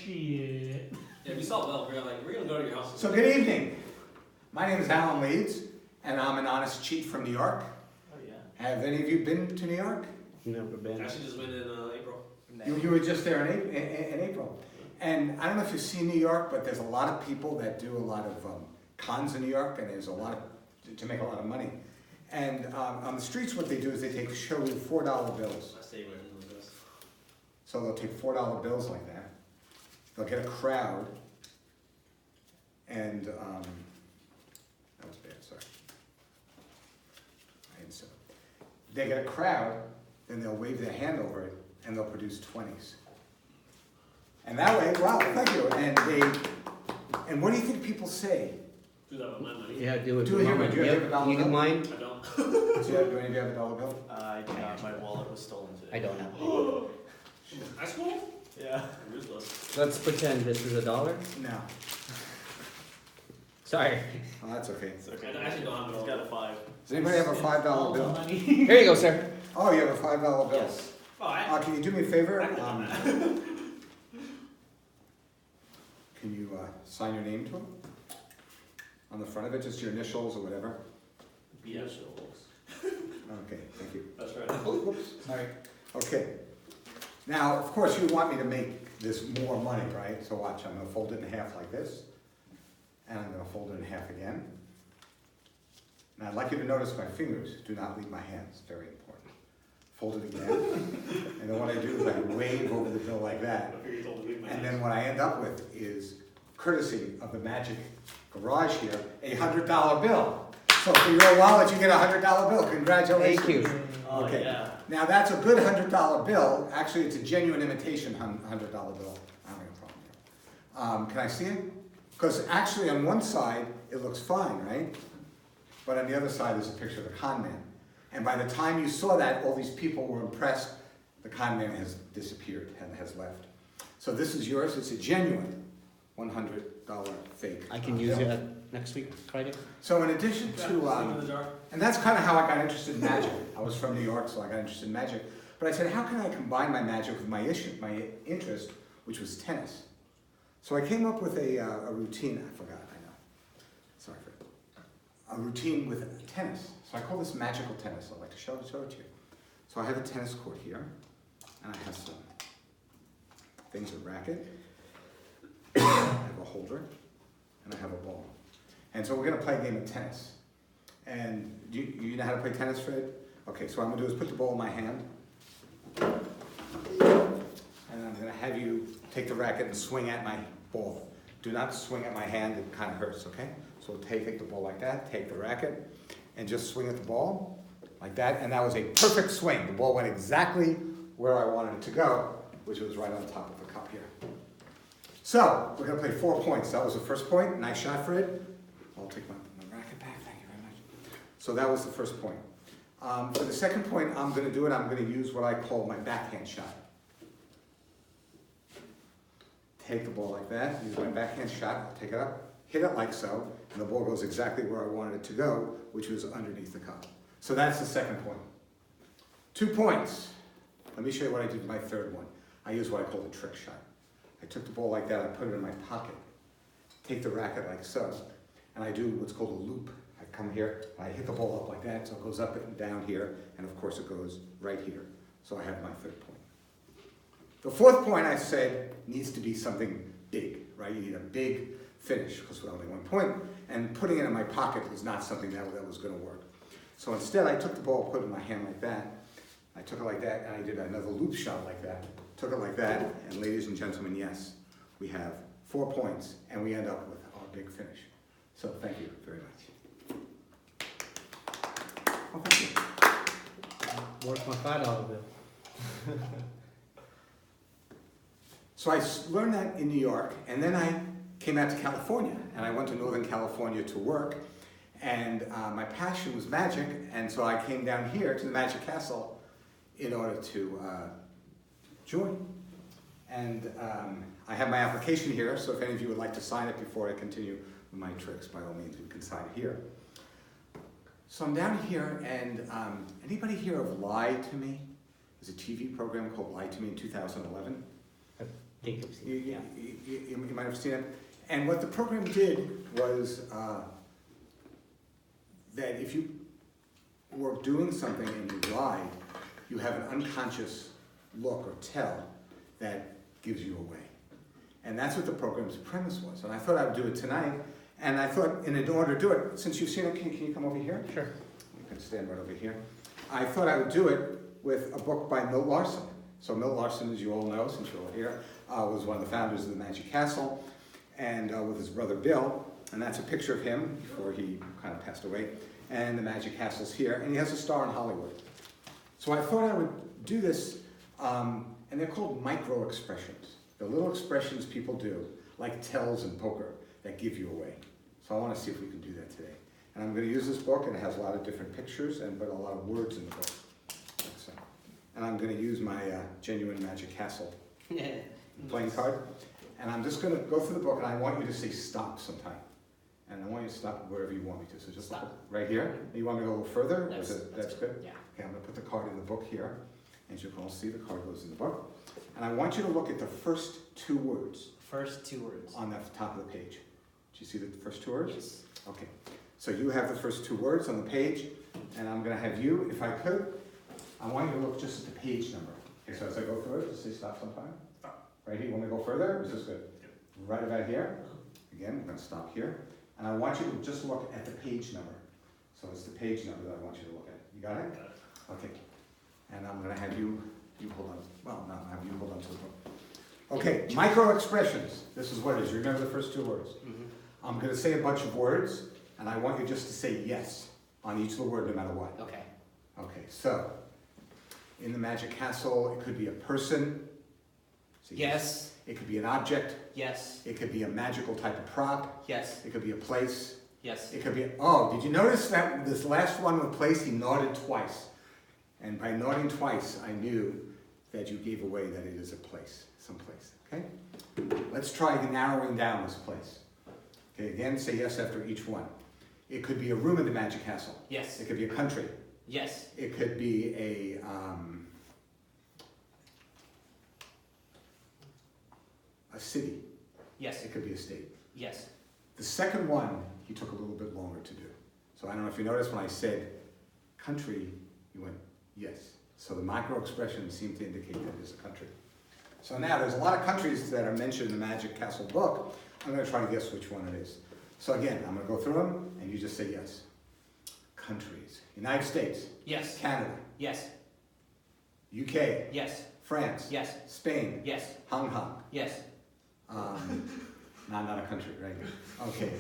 Shit. Yeah, we saw Bill. We're gonna go to your house. So good evening. My name is Alan Leeds, and I'm an honest cheat from New York. Oh yeah. Have any of you been to New York? Never been. Actually, just went in April. You were just there in April. And I don't know if you've seen New York, but there's a lot of people that do a lot of cons in New York, and there's a lot to make a lot of money. And on the streets, what they do is they show you $4 bills. I stay away from those guys. So they'll take $4 bills like that. They'll get a crowd, and that was bad. Sorry. I didn't say it. They get a crowd, then they'll wave their hand over it, and they'll produce 20s. And that way, wow, thank you. And what do you think people say? Do that with my money. Yeah, do it. Do it here, mine. do you have a dollar You do bill? mine? I don't. Do any of you have a dollar bill? My wallet was stolen today. I don't have. High school? Yeah. Ruthless. Let's pretend this is $1. No. Sorry. Oh, that's okay. It's okay. I actually don't have He's it. got a 5. Does anybody have a $5 bill? Money. Here you go, sir. Oh, you have a $5 bill. Yes. Oh, Can you do me a favor? I can have that. Can you sign your name to it? On the front of it, just your initials or whatever? Yeah. Okay, thank you. That's right. Whoops, sorry. Okay. Now, of course, you want me to make this more money, right? So watch, I'm gonna fold it in half like this, and I'm gonna fold it in half again. Now, I'd like you to notice my fingers do not leave my hands, very important. Fold it again, and then what I do is I wave over the bill like that. And then what I end up with is, courtesy of the Magic Garage here, a $100 bill. So for your wallet, you get a $100 bill. Congratulations. Thank you. Oh, Okay. yeah. Now that's a good $100 bill. Actually, it's a genuine imitation $100 bill. I don't have a problem here. Can I see it? Because actually, on one side it looks fine, right? But on the other side is a picture of the con man. And by the time you saw that, all these people were impressed. The con man has disappeared and has left. So this is yours. It's a genuine $100 fake. I can use it next week, Friday. So in addition to, and that's kind of how I got interested in magic. I was from New York, so I got interested in magic. But I said, how can I combine my magic with my interest, which was tennis? So I came up with a routine. I forgot, I know. Sorry for it. A routine with tennis. So I call this magical tennis. I'd like to show it to you. So I have a tennis court here, and I have some things, a racket, I have a holder, and I have a ball. And so we're gonna play a game of tennis. And you know how to play tennis, Fred? Okay, so what I'm gonna do is put the ball in my hand, and I'm gonna have you take the racket and swing at my ball. Do not swing at my hand, it kind of hurts, okay? So take the ball like that, take the racket, and just swing at the ball, like that, and that was a perfect swing. The ball went exactly where I wanted it to go, which was right on top of the cup here. So, we're gonna play 4 points. That was the first point, nice shot, Fred. I'll take my racket back, thank you very much. So that was the first point. For the second point, I'm gonna use what I call my backhand shot. Take the ball like that, use my backhand shot, take it up, hit it like so, and the ball goes exactly where I wanted it to go, which was underneath the cup. So that's the second point. 2 points. Let me show you what I did with my third one. I use what I call the trick shot. I took the ball like that, I put it in my pocket, take the racket like so, and I do what's called a loop. I come here, I hit the ball up like that, so it goes up and down here, and of course it goes right here. So I have my third point. The fourth point I said needs to be something big, right? You need a big finish, because with only 1 point, and putting it in my pocket was not something that was gonna work. So instead I took the ball, put it in my hand like that, I took it like that, and I did another loop shot like that. Took it like that, and ladies and gentlemen, yes, we have 4 points, and we end up with our big finish. So thank you very much. Oh, thank you. Worth my $5 bill. So I learned that in New York, and then I came out to California, and I went to Northern California to work, and my passion was magic, and so I came down here to the Magic Castle in order to join. And I have my application here, so if any of you would like to sign it before I continue with my tricks, by all means, you can sign it here. So I'm down here, and anybody here have Lie to Me? There's a TV program called Lie to Me in 2011. Think of You, yeah. you might have seen it. And what the program did was that if you were doing something and you lied, you have an unconscious look or tell that gives you away. And that's what the program's premise was. And I thought I would do it tonight. And I thought, in order to do it, since you've seen it, can you come over here? Sure. You can stand right over here. I thought I would do it with a book by Milt Larson. So Milt Larson, as you all know, since you're all here, was one of the founders of the Magic Castle, and with his brother Bill. And that's a picture of him before he kind of passed away. And the Magic Castle's here, and he has a star in Hollywood. So I thought I would do this, and they're called micro-expressions. The little expressions people do, like tells and poker, that give you away. So I want to see if we can do that today. And I'm going to use this book, and it has a lot of different pictures, but a lot of words in the book. Like so. And I'm going to use my genuine Magic Castle playing card. And I'm just going to go through the book, and I want you to say stop sometime. And I want you to stop wherever you want me to. So just Stop. right here. You want me to go a little further? That's- That's good? Yeah. Okay, I'm going to put the card in the book here. As you can all see, the card goes in the book. And I want you to look at the first 2 words First 2 words. on the top of the page. Do you see the first 2 words? Yes. Okay. So you have the first 2 words on the page, and I'm going to have you, if I could, I want you to look just at the page number. Okay, so as I go through it, just say stop sometime. Stop. Right here, you want me to go further? Is this good? Yep. Right about here. Again, we're going to stop here. And I want you to just look at the page number. So it's the page number that I want you to look at. You got it? Got it. Okay. And I'm going to have you hold on. Well, no, I'll have you hold on to the book. Okay, micro expressions. This is what it is. You remember the first 2 words. Mm-hmm. I'm going to say a bunch of words, and I want you just to say yes on each of the word, no matter what. Okay. Okay, so in the Magic Castle, it could be a person. Say Yes. It could be an object. Yes. It could be a magical type of prop. Yes. It could be a place. Yes. It could be, oh, did you notice that this last one with place, he nodded twice. And by nodding twice, I knew that you gave away that it is a place, someplace, okay? Let's try narrowing down this place. Okay, again, say yes after each one. It could be a room in the Magic Castle. Yes. It could be a country. Yes. It could be a city. Yes. It could be a state. Yes. The second one, he took a little bit longer to do. So I don't know if you noticed when I said country, you went yes. So the micro expression seemed to indicate that it is a country. So now there's a lot of countries that are mentioned in the Magic Castle book. I'm going to try to guess which one it is. So again, I'm going to go through them and you just say yes. Countries. United States. Yes. Canada. Yes. UK. Yes. France. Yes. Spain. Yes. Hong Kong. Yes. Not a country, right? Okay.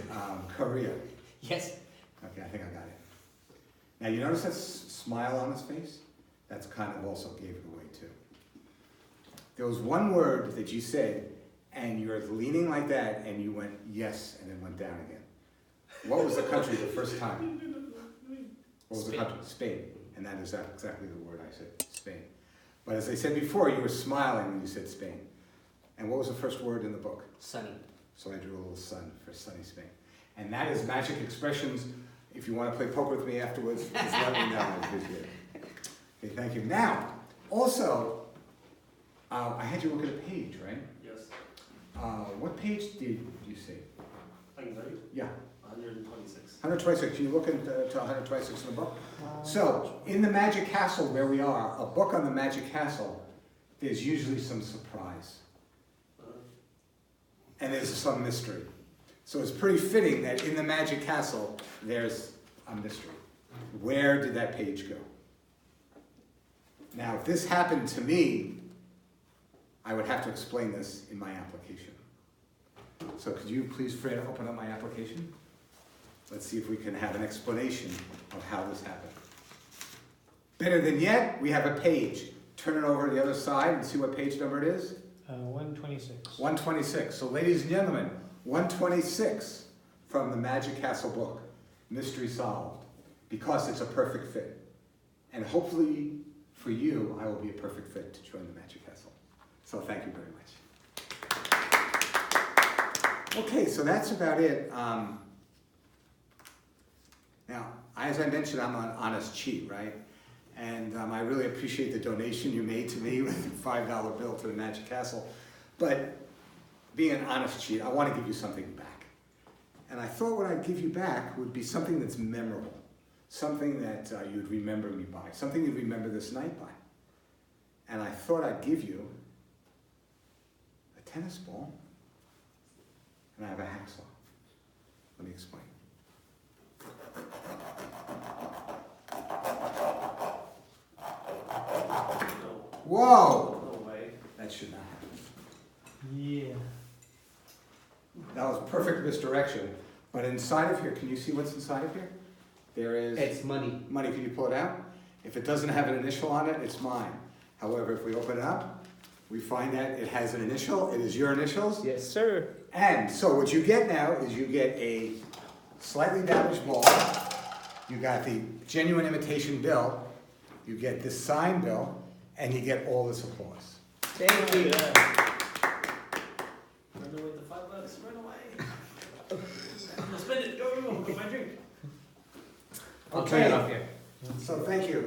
Korea. Yes. Okay, I think I got it. Now you notice that smile on his face? That's kind of also gave it away too. There was one word that you said, and you're leaning like that, and you went yes, and then went down again. What was the country the first time? What was the Spain. country? Spain. And that is exactly the word I said, Spain. But as I said before, you were smiling when you said Spain. And what was the first word in the book? Sunny. So I drew a little sun for sunny Spain. And that is Magic Expressions. If you want to play poker with me afterwards, just let me know. I appreciate it. Okay, thank you. Now, also, I had you look at a page, right? Yes. What page did you say? I can tell you. Yeah, 126. 126. Can you look into 126 in the book? So, in the Magic Castle where we are, a book on the Magic Castle, there's usually some surprise. And there's some mystery. So it's pretty fitting that in the Magic Castle, there's a mystery. Where did that page go? Now, if this happened to me, I would have to explain this in my application. So could you please, Fred, open up my application? Let's see if we can have an explanation of how this happened. Better than yet, we have a page. Turn it over to the other side and see what page number it is. 126. 126. So ladies and gentlemen, 126 from the Magic Castle book, Mystery Solved, because it's a perfect fit. And hopefully for you, I will be a perfect fit to join the Magic Castle. So thank you very much. Okay, so that's about it. Now, as I mentioned, I'm an honest cheat, right? And I really appreciate the donation you made to me with the $5 bill to the Magic Castle. But being an honest cheat, I want to give you something back. And I thought what I'd give you back would be something that's memorable, something that you'd remember me by, something you'd remember this night by. And I thought I'd give you a tennis ball, and I have a hacksaw. Let me explain. Whoa! No way. That should not happen. Yeah. That was perfect misdirection. But inside of here, can you see what's inside of here? There is It's money. money. Can you pull it out? If it doesn't have an initial on it, it's mine. However, if we open it up, we find that it has an initial. It is your initials. Yes, sir. And so what you get now is you get a slightly damaged ball. You got the genuine imitation bill. You get this signed bill, and you get all this applause. Thank you. Run away with the $5, run away. Spend it, go, my drink. I'll turn it off here. So thank you.